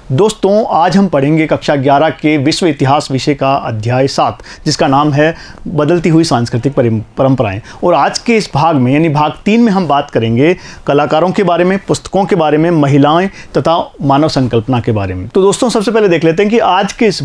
दोस्तों, आज हम पढ़ेंगे कक्षा 11 के विश्व इतिहास विषय का अध्याय 7, जिसका नाम है बदलती हुई सांस्कृतिक परंपराएं। और आज के इस भाग में यानी भाग 3 में हम बात करेंगे कलाकारों के बारे में, पुस्तकों के बारे में, महिलाएं तथा मानव संकल्पना के बारे में। तो दोस्तों, सबसे पहले देख लेते हैं कि आज के इस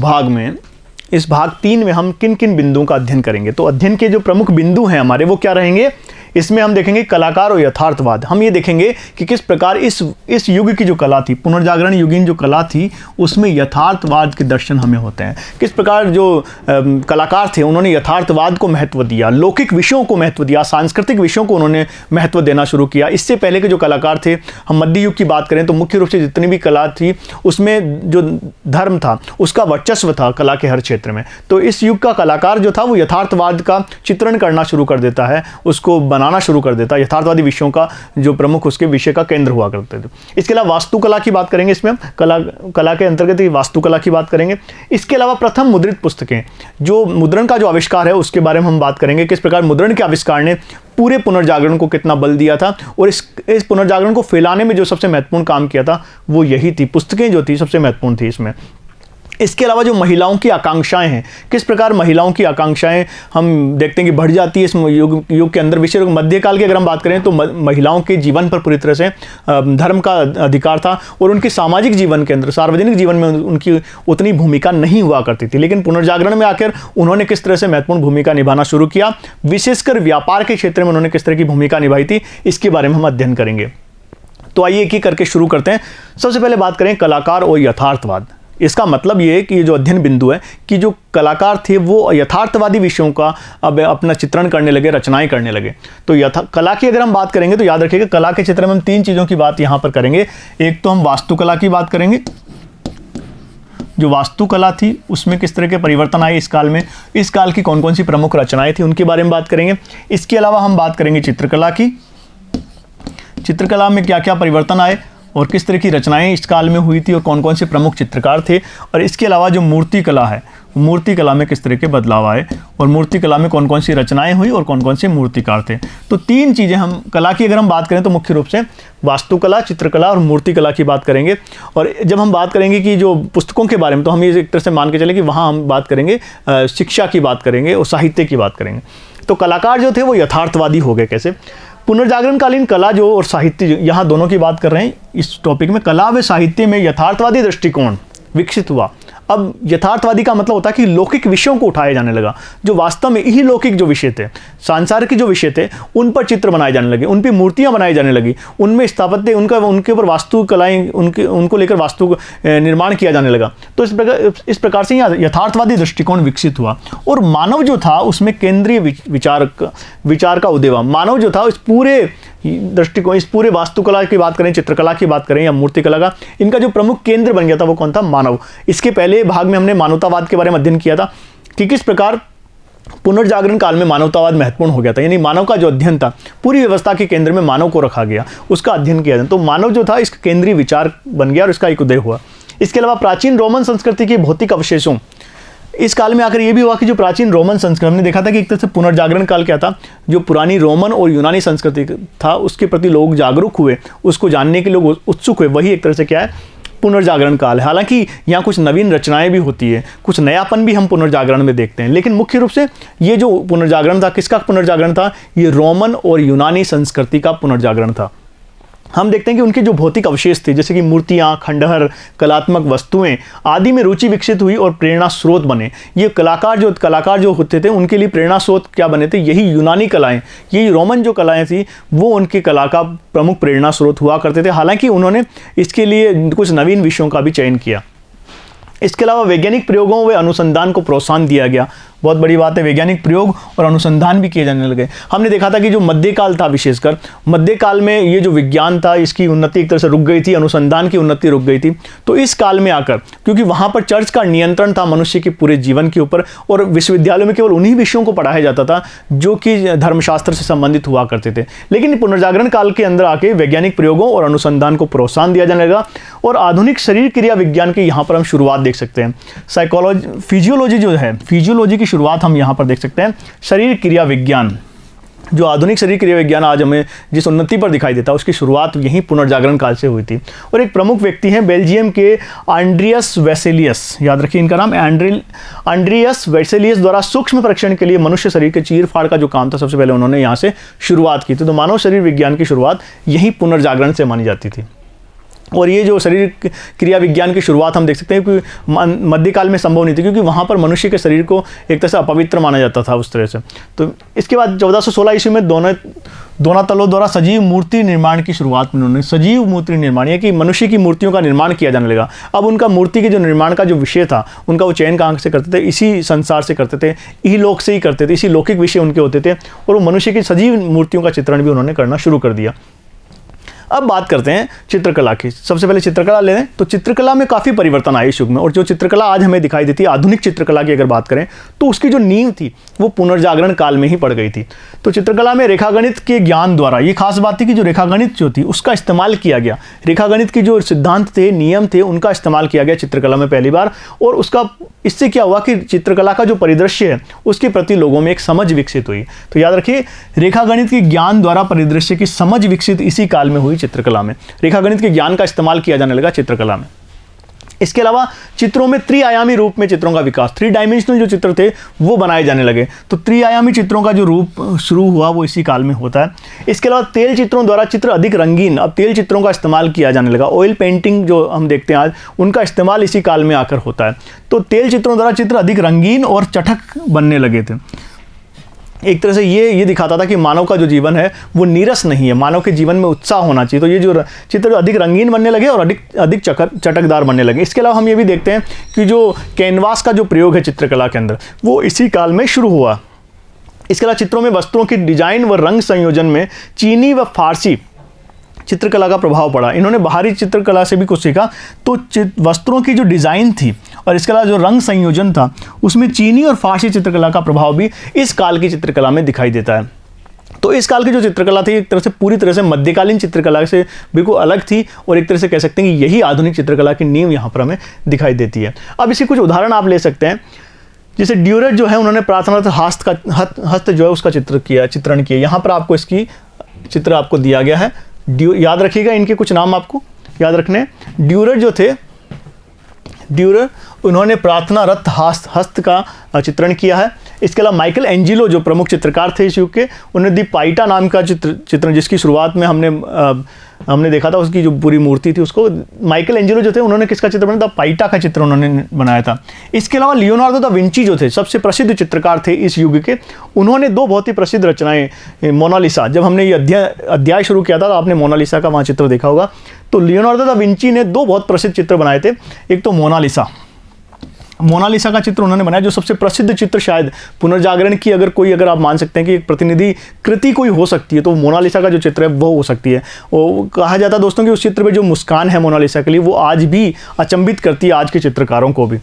भाग 3 में हम किन किन बिंदुओं का अध्ययन करेंगे। तो अध्ययन के जो प्रमुख बिंदु हैं हमारे, वो क्या रहेंगे। इसमें हम देखेंगे कलाकार और यथार्थवाद। हम ये देखेंगे कि किस प्रकार इस युग की जो कला थी, पुनर्जागरण युगीन जो कला थी, उसमें यथार्थवाद के दर्शन हमें होते हैं। किस प्रकार जो कलाकार थे उन्होंने यथार्थवाद को महत्व दिया, लौकिक विषयों को महत्व दिया, सांस्कृतिक विषयों को उन्होंने महत्व देना शुरू किया। इससे पहले के जो कलाकार थे, हम मध्य युग की बात करें तो मुख्य रूप से जितनी भी कला थी उसमें जो धर्म था उसका वर्चस्व था कला के हर क्षेत्र में। तो इस युग का कलाकार जो था वो यथार्थवाद का चित्रण करना शुरू कर देता है, उसको बनाना शुरू कर देता है। यथार्थवादी विषयों का जो प्रमुख उसके विषय का केंद्र हुआ करते थे। इसके अलावा वास्तुकला की बात करेंगे, इसमें हम कला के अंतर्गत ही वास्तुकला की बात करेंगे। इसके अलावा प्रथम मुद्रित पुस्तकें, जो मुद्रण का जो आविष्कार है उसके बारे में हम बात करेंगे। किस प्रकार मुद्रण के आविष्कार ने पूरे पुनर्जागरण को कितना बल दिया था और इस पुनर्जागरण को फैलाने में जो सबसे महत्वपूर्ण काम किया था वो यही थी, पुस्तकें जो थी सबसे महत्वपूर्ण थी इसमें। इसके अलावा जो महिलाओं की आकांक्षाएं हैं, किस प्रकार महिलाओं की आकांक्षाएं हम देखते हैं कि बढ़ जाती है इस युग के अंदर। विशेष मध्यकाल की अगर हम बात करें तो महिलाओं के जीवन पर पूरी तरह से धर्म का अधिकार था और उनके सामाजिक जीवन के अंदर, सार्वजनिक जीवन में उनकी उतनी भूमिका नहीं हुआ करती थी। लेकिन पुनर्जागरण में आकर उन्होंने किस तरह से महत्वपूर्ण भूमिका निभाना शुरू किया, विशेषकर व्यापार के क्षेत्र में उन्होंने किस तरह की भूमिका निभाई थी, इसके बारे में हम अध्ययन करेंगे। तो आइए एक एक करके शुरू करते हैं। सबसे पहले बात करें कलाकार और यथार्थवाद। इसका मतलब ये है कि ये जो अध्ययन बिंदु है कि जो कलाकार थे वो यथार्थवादी विषयों का अब अपना चित्रण करने लगे, रचनाएं करने लगे। तो कला की अगर हम बात करेंगे तो याद रखिएगा कला के क्षेत्र में हम 3 चीज़ों की बात यहाँ पर करेंगे। एक तो हम वास्तुकला की बात करेंगे, जो वास्तुकला थी उसमें किस तरह के परिवर्तन आए इस काल में, इस काल की कौन कौन सी प्रमुख रचनाएं थी उनके बारे में बात करेंगे। इसके अलावा हम बात करेंगे चित्रकला की, चित्रकला में क्या क्या परिवर्तन आए और किस तरह की रचनाएं इस काल में हुई थी और कौन कौन से प्रमुख चित्रकार थे। और इसके अलावा जो मूर्ति कला है, मूर्ति कला में किस तरह के बदलाव आए और मूर्ति कला में कौन कौन सी रचनाएं हुई और कौन कौन से मूर्तिकार थे। तो 3 चीज़ें हम कला की अगर हम बात करें तो मुख्य रूप से वास्तुकला, चित्रकला और मूर्ति कला की बात करेंगे। और जब हम बात करेंगे कि जो पुस्तकों के बारे में, तो हम ये एक तरह से मान के चले कि वहाँ हम बात करेंगे शिक्षा की बात करेंगे और साहित्य की बात करेंगे। तो कलाकार जो थे वो यथार्थवादी हो गए। कैसे? पुनर्जागरणकालीन कला जो और साहित्य, यहाँ दोनों की बात कर रहे हैं इस टॉपिक में। कला व साहित्य में यथार्थवादी दृष्टिकोण विकसित हुआ। अब यथार्थवादी का मतलब होता है कि लौकिक विषयों को उठाया जाने लगा, जो वास्तव में ही लौकिक जो विषय थे, सांसारिक जो विषय थे, उन पर चित्र बनाए जाने लगे, उन पर मूर्तियां बनाई जाने लगी, उनमें स्थापत्य, उनके ऊपर वास्तु कलाएं, उनको लेकर वास्तु निर्माण किया जाने लगा। तो इस प्रकार से यथार्थवादी दृष्टिकोण विकसित हुआ और मानव जो था उसमें केंद्रीय विचार का उदय हुआ। मानव जो था इस पूरे दृष्टिकोण, इस पूरे वास्तुकला की बात करें, चित्रकला की बात करें या मूर्तिकला का, इनका जो प्रमुख केंद्र बन गया था वो कौन था? मानव। इसके पहले भाग में हमने मानवतावाद के बारे में अध्ययन किया था कि किस प्रकार पुनर्जागरण काल में मानवतावाद महत्वपूर्ण हो गया था, यानी मानव का जो अध्ययन था, पूरी व्यवस्था के केंद्र में मानव को रखा गया, उसका अध्ययन किया जाए। तो मानव जो था इसका केंद्रीय विचार बन गया और इसका एक उदय हुआ। इसके अलावा प्राचीन रोमन संस्कृति के भौतिक अवशेषों, इस काल में आकर यह भी हुआ कि जो प्राचीन रोमन संस्कृति, हमने देखा था कि एक तरह से पुनर्जागरण काल क्या था, जो पुरानी रोमन और यूनानी संस्कृति था उसके प्रति लोग जागरूक हुए, उसको जानने के लोग उत्सुक हुए, वही एक तरह से क्या है, पुनर्जागरण काल है। हालांकि यहाँ कुछ नवीन रचनाएं भी होती है, कुछ नयापन भी हम पुनर्जागरण में देखते हैं, लेकिन मुख्य रूप से ये जो पुनर्जागरण था, किसका पुनर्जागरण था? ये रोमन और यूनानी संस्कृति का पुनर्जागरण था। हम देखते हैं कि उनके जो भौतिक अवशेष थे, जैसे कि मूर्तियाँ, खंडहर, कलात्मक वस्तुएं आदि में रुचि विकसित हुई और प्रेरणा स्रोत बने। ये कलाकार जो होते थे उनके लिए प्रेरणा स्रोत क्या बने थे? यही यूनानी कलाएं, यही रोमन जो कलाएं थी वो उनकी कला का प्रमुख प्रेरणा स्रोत हुआ करते थे। हालांकि उन्होंने इसके लिए कुछ नवीन विषयों का भी चयन किया। इसके अलावा वैज्ञानिक प्रयोगों व अनुसंधान को प्रोत्साहन दिया गया। बहुत बड़ी बात है, वैज्ञानिक प्रयोग और अनुसंधान भी किए जाने लगे। हमने देखा था कि जो मध्यकाल था, विशेषकर मध्यकाल में ये जो विज्ञान था इसकी उन्नति एक तरह से रुक गई थी, अनुसंधान की उन्नति रुक गई थी। तो इस काल में आकर, क्योंकि वहाँ पर चर्च का नियंत्रण था मनुष्य के पूरे जीवन के ऊपर और विश्वविद्यालयों में केवल उन्हीं विषयों को पढ़ाया जाता था जो कि धर्मशास्त्र से संबंधित हुआ करते थे। लेकिन पुनर्जागरण काल के अंदर आके वैज्ञानिक प्रयोगों और अनुसंधान को प्रोत्साहन दिया जाने लगा और आधुनिक शरीर क्रिया विज्ञान की यहाँ पर हम शुरुआत देख सकते हैं। फिजियोलॉजी जो है, फिजियोलॉजी की शुरुआत हम यहाँ पर देख सकते हैं। शरीर क्रिया विज्ञान, जो आधुनिक शरीर क्रिया विज्ञान आज हमें जिस उन्नति पर दिखाई देता है उसकी शुरुआत यहीं पुनर्जागरण काल से हुई थी। और एक प्रमुख व्यक्ति हैं बेल्जियम के आंड्रियस वेसेलियस, याद रखिए इनका नाम आंड्रियस वेसेलियस द्वारा सूक्ष्म परीक्षण के लिए मनुष्य शरीर के चीरफाड़ का जो काम था सबसे पहले उन्होंने यहाँ से शुरुआत की थी। तो मानव शरीर विज्ञान की शुरुआत यहीं पुनर्जागरण से मानी जाती थी। और ये जो शरीर क्रिया विज्ञान की शुरुआत हम देख सकते हैं कि मध्यकाल में संभव नहीं थी, क्योंकि वहाँ पर मनुष्य के शरीर को एक तरह से अपवित्र माना जाता था उस तरह से। तो इसके बाद 1416 ईस्वी में दोनातलो द्वारा सजीव मूर्ति निर्माण की शुरुआत में उन्होंने सजीव मूर्ति निर्माण है कि मनुष्य की मूर्तियों का निर्माण किया जाने लगा। अब उनका मूर्ति के जो निर्माण का जो विषय था उनका वो चयन कहाँ से करते थे, इसी संसार से करते थे, इहलोक से ही करते थे, इसी लौकिक विषय उनके होते थे और वो मनुष्य की सजीव मूर्तियों का चित्रण भी उन्होंने करना शुरू कर दिया। अब बात करते हैं चित्रकला की। सबसे पहले चित्रकला ले लें तो चित्रकला में काफ़ी परिवर्तन आए इस युग में, और जो चित्रकला आज हमें दिखाई देती है आधुनिक चित्रकला की अगर बात करें तो उसकी जो नींव थी वो पुनर्जागरण काल में ही पड़ गई थी। तो चित्रकला में रेखागणित के ज्ञान द्वारा ये खास बात थी कि जो रेखागणित जो थी उसका इस्तेमाल किया गया, रेखागणित के जो सिद्धांत थे, नियम थे, उनका इस्तेमाल किया गया चित्रकला में पहली बार। और उसका इससे क्या हुआ कि चित्रकला का जो परिदृश्य है उसके प्रति लोगों में एक समझ विकसित हुई। तो याद रखिए रेखागणित के ज्ञान द्वारा परिदृश्य की समझ विकसित इसी काल में हुई चित्रकला में। रेखागणित के ज्ञान का इस्तेमाल किया जाने लगा चित्रकला में। इसके अलावा चित्रों में त्रिआयामी रूप में चित्रों का विकास, 3 डायमेंशनल जो चित्र थे वो बनाए जाने लगे। तो त्रिआयामी चित्रों का जो रूप शुरू हुआ वो इसी काल में होता है। इसके अलावा तेल चित्रों द्वारा चित्र अधिक रंगीन, अब तेल चित्रों का इस्तेमाल किया जाने लगा। ऑयल पेंटिंग जो हम देखते हैं आज उनका इस्तेमाल इसी काल में आकर होता है। तो तेल चित्रों द्वारा चित्र अधिक रंगीन और चटक बनने लगे थे। एक तरह से ये दिखाता था कि मानव का जो जीवन है वो नीरस नहीं है, मानव के जीवन में उत्साह होना चाहिए। तो ये जो चित्र अधिक रंगीन बनने लगे और अधिक चटकदार बनने लगे। इसके अलावा हम ये भी देखते हैं कि जो कैनवास का जो प्रयोग है चित्रकला के अंदर वो इसी काल में शुरू हुआ। इसके अलावा चित्रों में वस्त्रों की डिजाइन व रंग संयोजन में चीनी व फारसी चित्रकला का प्रभाव पड़ा। इन्होंने बाहरी चित्रकला से भी कुछ सीखा। तो वस्त्रों की जो डिज़ाइन थी और इसके अलावा जो रंग संयोजन था उसमें चीनी और फारसी चित्रकला का प्रभाव भी इस काल की चित्रकला में दिखाई देता है। तो इस काल की जो चित्रकला थी एक तरह से पूरी तरह से मध्यकालीन चित्रकला से बिल्कुल अलग थी और एक तरह से कह सकते हैं कि यही आधुनिक चित्रकला की नींव यहाँ पर हमें दिखाई देती है। अब इसके कुछ उदाहरण आप ले सकते हैं। जैसे ड्यूरर जो है उन्होंने प्रार्थनारत हस्त जो है उसका चित्रण किया। यहाँ पर आपको इसकी चित्र आपको दिया गया है। याद रखिएगा इनके कुछ नाम आपको याद रखने। ड्यूरर जो थे, ड्यूरर उन्होंने प्रार्थनारत हस्त का चित्रण किया है। इसके अलावा माइकल एंजिलो जो प्रमुख चित्रकार थे इस युग के, उन्होंने दी पाइटा नाम का चित्रण जिसकी शुरुआत में हमने देखा था, उसकी जो पूरी मूर्ति थी उसको माइकल एंजिलो जो थे उन्होंने किसका चित्र बनाया था, पाइटा का चित्र उन्होंने बनाया था। इसके अलावा लियोनार्डो दा विंची जो थे सबसे प्रसिद्ध चित्रकार थे इस युग के, उन्होंने 2 बहुत ही प्रसिद्ध रचनाएं, मोनालिसा, जब हमने ये अध्याय शुरू किया था तो आपने मोनालिसा का वहाँ चित्र देखा होगा। तो लियोनार्डो दा विंची ने 2 बहुत प्रसिद्ध चित्र बनाए थे। एक तो मोनालिसा का चित्र उन्होंने बनाया जो सबसे प्रसिद्ध चित्र शायद पुनर्जागरण की अगर आप मान सकते हैं कि एक प्रतिनिधि कृति कोई हो सकती है तो मोनालिसा का जो चित्र है वो हो सकती है। वो कहा जाता है दोस्तों कि उस चित्र में जो मुस्कान है मोनालिसा के लिए वो आज भी अचंभित करती है आज के चित्रकारों को भी।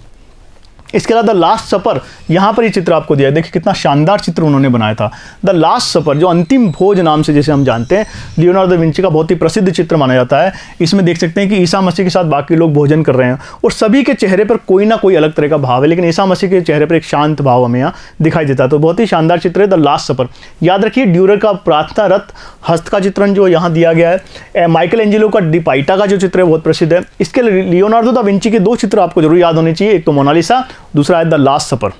इसके अलावा द लास्ट सपर, यहाँ पर ये चित्र आपको दिया है, देखिए कितना शानदार चित्र उन्होंने बनाया था। द लास्ट सपर जो अंतिम भोज नाम से जैसे हम जानते हैं लियोनार्डो दा विंची का बहुत ही प्रसिद्ध चित्र माना जाता है। इसमें देख सकते हैं कि ईसा मसीह के साथ बाकी लोग भोजन कर रहे हैं और सभी के चेहरे पर कोई ना कोई अलग तरह का भाव है, लेकिन ईसा मसीह के चेहरे पर एक शांत भाव हमें यहाँ दिखाई देता है। तो बहुत ही शानदार चित्र है द लास्ट सपर। याद रखिए ड्यूरर का प्रार्थनारत हस्त का चित्रण जो यहाँ दिया गया है। माइकल एंजिलो का डी पाइटा का जो चित्र है बहुत प्रसिद्ध है। इसके लियोनार्डो दा विंची के 2 चित्र आपको जरूर याद होने चाहिए, एक तो मोनालिसा, दूसरा है द लास्ट सपर।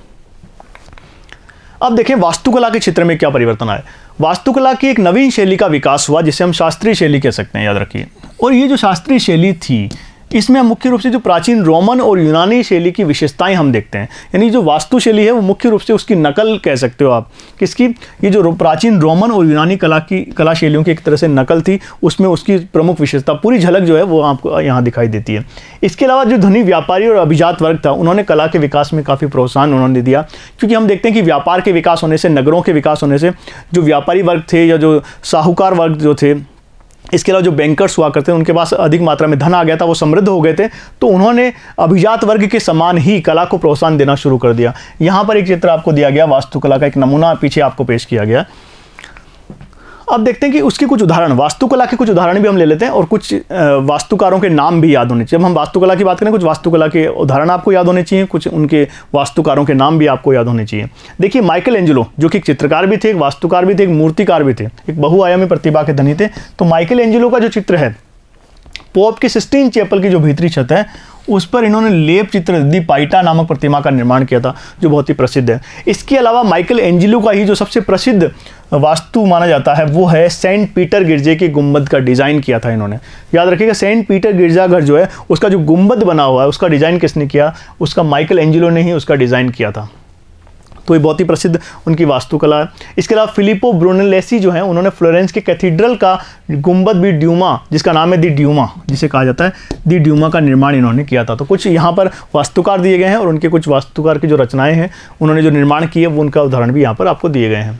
अब देखें वास्तुकला के क्षेत्र में क्या परिवर्तन आए। वास्तुकला की एक नवीन शैली का विकास हुआ जिसे हम शास्त्रीय शैली कह सकते हैं, याद रखिए। और ये जो शास्त्रीय शैली थी इसमें मुख्य रूप से जो प्राचीन रोमन और यूनानी शैली की विशेषताएं हम देखते हैं। यानी जो वास्तु शैली है वो मुख्य रूप से उसकी नकल कह सकते हो आप किसकी, ये जो प्राचीन रोमन और यूनानी कला शैलियों की एक तरह से नकल थी, उसमें उसकी प्रमुख विशेषता पूरी झलक जो है वो आपको यहाँ दिखाई देती है। इसके अलावा जो धनी व्यापारी और अभिजात वर्ग था उन्होंने कला के विकास में काफ़ी प्रोत्साहन उन्होंने दिया, क्योंकि हम देखते हैं कि व्यापार के विकास होने से, नगरों के विकास होने से जो व्यापारी वर्ग थे या जो साहूकार वर्ग जो थे, इसके अलावा जो बैंकर्स हुआ करते हैं उनके पास अधिक मात्रा में धन आ गया था, वो समृद्ध हो गए थे, तो उन्होंने अभिजात वर्ग के समान ही कला को प्रोत्साहन देना शुरू कर दिया। यहाँ पर एक चित्र आपको दिया गया वास्तुकला का, एक नमूना पीछे आपको पेश किया गया। अब देखते हैं कि उसके कुछ उदाहरण, वास्तुकला के कुछ उदाहरण भी हम ले लेते हैं और कुछ वास्तुकारों के नाम भी याद होने चाहिए। जब हम वास्तुकला की बात करें, कुछ वास्तुकला के उदाहरण आपको याद होने चाहिए, कुछ उनके वास्तुकारों के नाम भी आपको याद होने चाहिए। देखिए माइकल एंजेलो जो कि एक चित्रकार भी थे, एक वास्तुकार भी थे, एक मूर्तिकार भी थे, एक बहुआयामी प्रतिभा के धनी थे। तो माइकल एंजेलो का जो चित्र है, पोप की सिस्टीन चैपल की जो भीतरी छत है उस पर इन्होंने लेप चित्र दी पाइटा नामक प्रतिमा का निर्माण किया था, जो बहुत ही प्रसिद्ध है। इसके अलावा माइकल एंजेलो का ही जो सबसे प्रसिद्ध वास्तु माना जाता है वो है सेंट पीटर गिरजे के गुंबद का डिज़ाइन किया था इन्होंने। याद रखिएगा, सेंट पीटर गिरजाघर जो है उसका जो गुंबद बना हुआ है उसका डिज़ाइन किसने किया? उसका माइकल एंजेलो ने ही उसका डिज़ाइन किया था। तो ये बहुत ही प्रसिद्ध उनकी वास्तुकला है। इसके अलावा फिलिपो ब्रूनेलेसी जो है, उन्होंने फ्लोरेंस के कैथीड्रल का गुंबद भी ड्यूमा, जिसका नाम है दी ड्यूमा, जिसे कहा जाता है दी ड्यूमा का निर्माण इन्होंने किया था। तो कुछ यहाँ पर वास्तुकार दिए गए हैं और उनके कुछ वास्तुकार की जो रचनाएं हैं उन्होंने जो निर्माण किए वो उनका उदाहरण भी यहाँ पर आपको दिए गए हैं।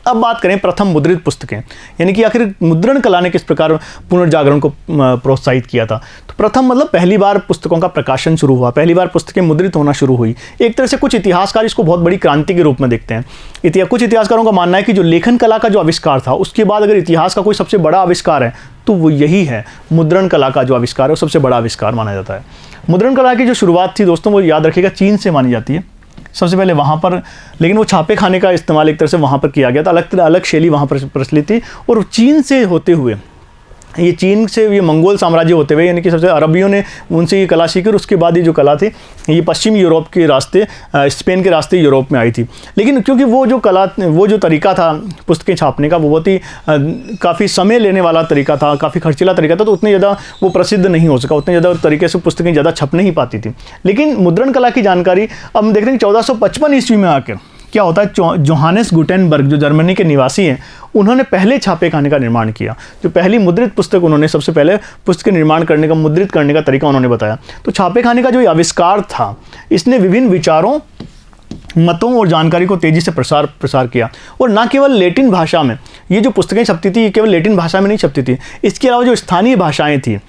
अब बात करें प्रथम मुद्रित पुस्तकें, यानी कि आखिर मुद्रण कला ने किस प्रकार पुनर्जागरण को प्रोत्साहित किया था। तो प्रथम मतलब पहली बार पुस्तकों का प्रकाशन शुरू हुआ, पहली बार पुस्तकें मुद्रित होना शुरू हुई। एक तरह से कुछ इतिहासकार इसको बहुत बड़ी क्रांति के रूप में देखते हैं। कुछ इतिहासकारों का मानना है कि जो लेखन कला का जो आविष्कार था उसके बाद अगर इतिहास का कोई सबसे बड़ा आविष्कार है तो वो यही है, मुद्रण कला का जो आविष्कार है वो सबसे बड़ा आविष्कार माना जाता है। मुद्रण कला की जो शुरुआत थी दोस्तों, वो याद रखिएगा चीन से मानी जाती है सबसे पहले वहाँ पर, लेकिन वो छापे खाने का इस्तेमाल एक तरह से वहाँ पर किया गया था, अलग शैली वहाँ पर प्रचलित थी। और चीन से होते हुए, ये चीन से ये मंगोल साम्राज्य होते हुए, यानी कि सबसे अरबियों ने उनसे ये कला सीखी और उसके बाद ये जो कला थी ये पश्चिमी यूरोप के रास्ते, स्पेन के रास्ते यूरोप में आई थी। लेकिन क्योंकि वो जो तरीका था पुस्तकें छापने का वो बहुत ही काफ़ी समय लेने वाला तरीका था, काफ़ी खर्चीला तरीका था, तो उतनी ज़्यादा वो प्रसिद्ध नहीं हो सका, उतने ज़्यादा तरीके से पुस्तकें ज़्यादा छप नहीं पाती थी। लेकिन मुद्रण कला की जानकारी अब हम देख रहे हैं 1455 ईस्वी में आकर क्या होता है, जोहानेस गुटेनबर्ग जो जर्मनी के निवासी हैं, उन्होंने पहले छापे खाने का निर्माण किया। जो पहली मुद्रित पुस्तक उन्होंने सबसे पहले पुस्तक निर्माण करने का, मुद्रित करने का तरीका उन्होंने बताया। तो छापे खाने का जो आविष्कार था इसने विभिन्न विचारों, मतों और जानकारी को तेज़ी से प्रसार किया। और ना केवल लैटिन भाषा में ये जो पुस्तकें छपती थी, ये केवल लैटिन भाषा में नहीं छपती थी, इसके अलावा जो स्थानीय भाषाएँ थी,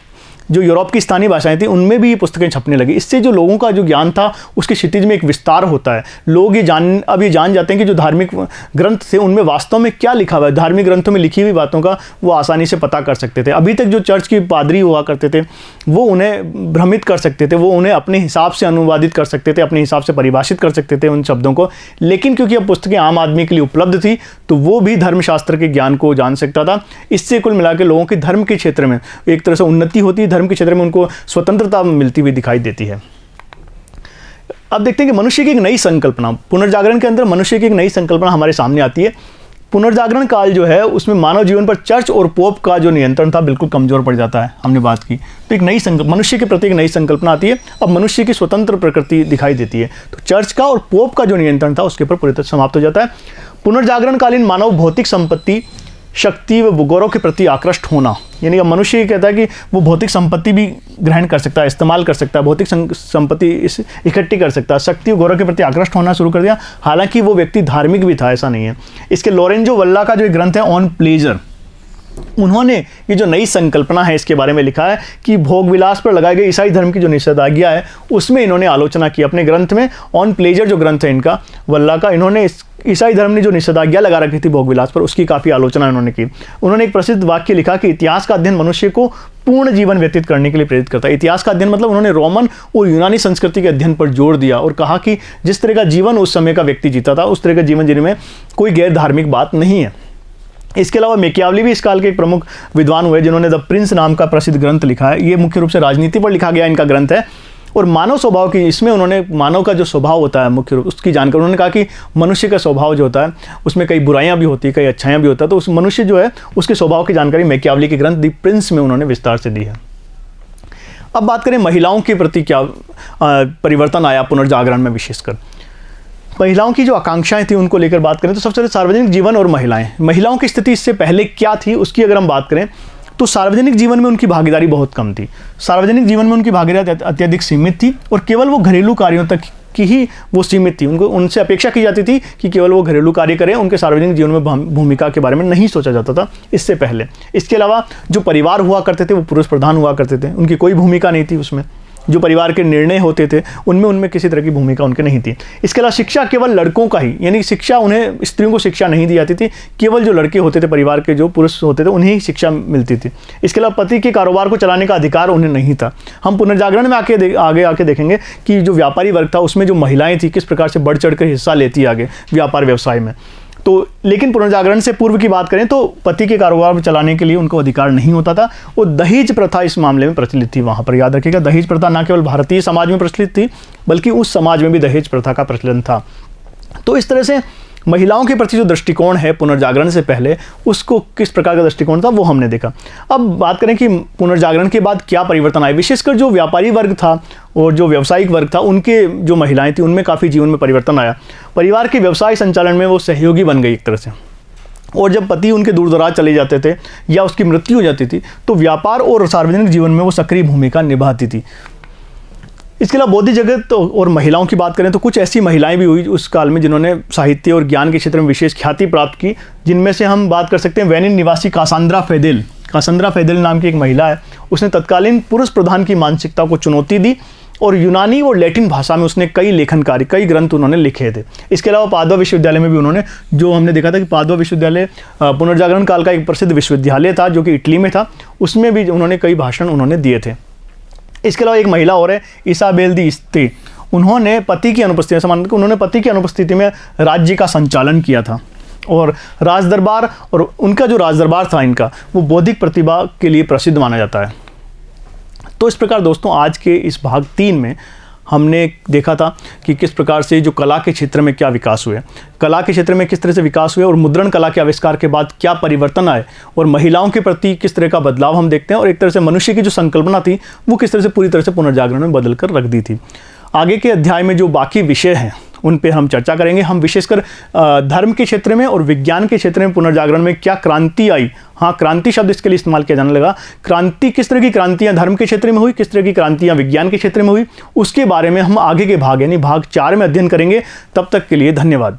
जो यूरोप की स्थानीय भाषाएं थी, उनमें भी ये पुस्तकें छपने लगी। इससे जो लोगों का जो ज्ञान था उसके क्षितिज में एक विस्तार होता है। लोग ये जान जाते हैं कि जो धार्मिक ग्रंथ थे उनमें वास्तव में क्या लिखा हुआ है। धार्मिक ग्रंथों में लिखी हुई बातों का वो आसानी से पता कर सकते थे। अभी तक जो चर्च की पादरी हुआ करते थे वो उन्हें भ्रमित कर सकते थे, वो उन्हें अपने हिसाब से अनुवादित कर सकते थे, अपने हिसाब से परिभाषित कर सकते थे उन शब्दों को। लेकिन क्योंकि अब पुस्तकें आम आदमी के लिए उपलब्ध थी तो वो भी धर्मशास्त्र के ज्ञान को जान सकता था। इससे कुल मिला के लोगों के धर्म के क्षेत्र में एक तरह से उन्नति होती है, धर्म के क्षेत्र में उनको स्वतंत्रता मिलती हुई दिखाई देती है। अब देखते हैं कि मनुष्य की एक नई संकल्पना, पुनर्जागरण के अंदर मनुष्य की एक नई संकल्पना हमारे सामने आती है। पुनर्जागरण काल जो है उसमें मानव जीवन पर चर्च और पोप का जो नियंत्रण था बिल्कुल कमजोर पड़ जाता है, हमने बात की। तो एक नई मनुष्य के प्रति एक नई संकल्पना आती है। अब मनुष्य की स्वतंत्र प्रकृति दिखाई देती है, तो चर्च का और पोप का जो नियंत्रण था उसके ऊपर पूरी तरह समाप्त हो जाता है। पुनर्जागरण कालीन मानव भौतिक संपत्ति, शक्ति व गौरव के प्रति आकृष्ट होना, यानी कि मनुष्य ये कहता है कि वो भौतिक संपत्ति भी ग्रहण कर सकता है, इस्तेमाल कर सकता है, भौतिक संपत्ति इकट्ठी कर सकता है, शक्ति और गौरव के प्रति आकृष्ट होना शुरू कर दिया। हालांकि वो व्यक्ति धार्मिक भी था, ऐसा नहीं है। इसके लोरेंजो वल्ला का जो एक ग्रंथ है ऑन प्लेजर, उन्होंने ये जो नई संकल्पना है इसके बारे में लिखा है कि भोग विलास पर लगाए गए ईसाई धर्म की जो निषेधाज्ञा है उसमें इन्होंने आलोचना की। अपने ग्रंथ में ऑन प्लेजर जो ग्रंथ है इनका वल्ला का, इन्होंने ईसाई धर्म ने जो निषेधाज्ञा लगा रखी थी भोग विलास पर, उसकी काफ़ी आलोचना इन्होंने की। उन्होंने एक प्रसिद्ध वाक्य लिखा कि इतिहास का अध्ययन मनुष्य को पूर्ण जीवन व्यतीत करने के लिए प्रेरित करता है। इतिहास का अध्ययन मतलब उन्होंने रोमन और यूनानी संस्कृति के अध्ययन पर जोर दिया और कहा कि जिस तरह का जीवन उस समय का व्यक्ति जीता था उस तरह का जीवन जीने में कोई गैर धार्मिक बात नहीं है। इसके अलावा मैकियावली भी इस काल के एक प्रमुख विद्वान हुए जिन्होंने द प्रिंस नाम का प्रसिद्ध ग्रंथ लिखा है। ये मुख्य रूप से राजनीति पर लिखा गया इनका ग्रंथ है और मानव स्वभाव की, इसमें उन्होंने मानव का जो स्वभाव होता है मुख्य रूप उसकी जानकारी, उन्होंने कहा कि मनुष्य का स्वभाव जो होता है उसमें कई बुराइयां भी होती है, कई अच्छाइयां भी होता है। तो उस मनुष्य जो है उसके स्वभाव की जानकारी मैकियावली के ग्रंथ द प्रिंस में उन्होंने विस्तार से दी है। अब बात करें महिलाओं के प्रति क्या परिवर्तन आया पुनर्जागरण में, विशेषकर महिलाओं की जो आकांक्षाएं थी उनको लेकर बात करें तो सबसे पहले सार्वजनिक जीवन और महिलाओं की स्थिति इससे पहले क्या थी उसकी अगर हम बात करें तो सार्वजनिक जीवन में उनकी भागीदारी बहुत कम थी। सार्वजनिक जीवन में उनकी भागीदारी अत्यधिक सीमित थी और केवल वो घरेलू कार्यों तक की ही वो सीमित थी। उनसे अपेक्षा की जाती थी कि केवल वो घरेलू कार्य करें, उनके सार्वजनिक जीवन में भूमिका के बारे में नहीं सोचा जाता था इससे पहले। इसके अलावा जो परिवार हुआ करते थे वो पुरुष प्रधान हुआ करते थे, उनकी कोई भूमिका नहीं थी उसमें। जो परिवार के निर्णय होते थे उनमें किसी तरह की भूमिका उनके नहीं थी। इसके अलावा शिक्षा केवल लड़कों का ही, यानी शिक्षा उन्हें, स्त्रियों को शिक्षा नहीं दी जाती थी, केवल जो लड़के होते थे परिवार के, जो पुरुष होते थे, उन्हें ही शिक्षा मिलती थी। इसके अलावा पति के कारोबार को चलाने का अधिकार उन्हें नहीं था। हम पुनर्जागरण में आगे आके देखेंगे कि जो व्यापारी वर्ग था उसमें जो महिलाएं थी किस प्रकार से बढ़ चढ़ कर हिस्सा लेती आगे व्यापार व्यवसाय में। तो लेकिन पुनर्जागरण से पूर्व की बात करें तो पति के कारोबार में चलाने के लिए उनको अधिकार नहीं होता था। वो दहेज प्रथा इस मामले में प्रचलित थी। वहाँ पर याद रखिएगा, दहेज प्रथा न केवल भारतीय समाज में प्रचलित थी बल्कि उस समाज में भी दहेज प्रथा का प्रचलन था। तो इस तरह से महिलाओं के प्रति जो दृष्टिकोण है पुनर्जागरण से पहले, उसको किस प्रकार का दृष्टिकोण था वो हमने देखा। अब बात करें कि पुनर्जागरण के बाद क्या परिवर्तन आए। विशेषकर जो व्यापारी वर्ग था और जो व्यावसायिक वर्ग था, उनके जो महिलाएं थी उनमें काफ़ी जीवन में परिवर्तन आया। परिवार के व्यवसाय संचालन में वो सहयोगी बन गई एक तरह से। और जब पति उनके दूर दराज चले जाते थे या उसकी मृत्यु हो जाती थी तो व्यापार और सार्वजनिक जीवन में वो सक्रिय भूमिका निभाती थी। इसके अलावा बौद्धिक जगत और महिलाओं की बात करें तो कुछ ऐसी महिलाएं भी हुई उस काल में जिन्होंने साहित्य और ज्ञान के क्षेत्र में विशेष ख्याति प्राप्त की, जिनमें से हम बात कर सकते हैं वेनिन निवासी कासांद्रा फेदेल। कासांद्रा फेदेल नाम की एक महिला है। उसने तत्कालीन पुरुष प्रधान की मानसिकता को चुनौती दी और यूनानी और लैटिन भाषा में उसने कई लेखन कार्य, कई ग्रंथ उन्होंने लिखे थे। इसके अलावा पादवा विश्वविद्यालय में भी उन्होंने, जो हमने देखा था कि पादवा विश्वविद्यालय पुनर्जागरण काल का एक प्रसिद्ध विश्वविद्यालय था जो कि इटली में था, उसमें भी उन्होंने कई भाषण उन्होंने दिए थे। इसके अलावा एक महिला और है, इसाबेल दी इस्ते। उन्होंने पति की अनुपस्थिति में, उन्होंने पति की अनुपस्थिति में राज्य का संचालन किया था और राजदरबार, और उनका जो राजदरबार था इनका, वो बौद्धिक प्रतिभा के लिए प्रसिद्ध माना जाता है। तो इस प्रकार दोस्तों आज के इस भाग 3 में हमने देखा था कि किस प्रकार से जो कला के क्षेत्र में क्या विकास हुए, कला के क्षेत्र में किस तरह से विकास हुए और मुद्रण कला के आविष्कार के बाद क्या परिवर्तन आए और महिलाओं के प्रति किस तरह का बदलाव हम देखते हैं, और एक तरह से मनुष्य की जो संकल्पना थी वो किस तरह से पूरी तरह से पुनर्जागरण में बदल कर रख दी थी। आगे के अध्याय में जो बाकी विषय हैं उन पे हम चर्चा करेंगे। हम विशेषकर धर्म के क्षेत्र में और विज्ञान के क्षेत्र में पुनर्जागरण में क्या क्रांति आई, हाँ क्रांति शब्द इसके लिए इस्तेमाल किया जाने लगा, क्रांति किस तरह की क्रांतियां धर्म के क्षेत्र में हुई, किस तरह की क्रांतियां विज्ञान के क्षेत्र में हुई, उसके बारे में हम आगे के भाग यानी भाग 4 में अध्ययन करेंगे। तब तक के लिए धन्यवाद।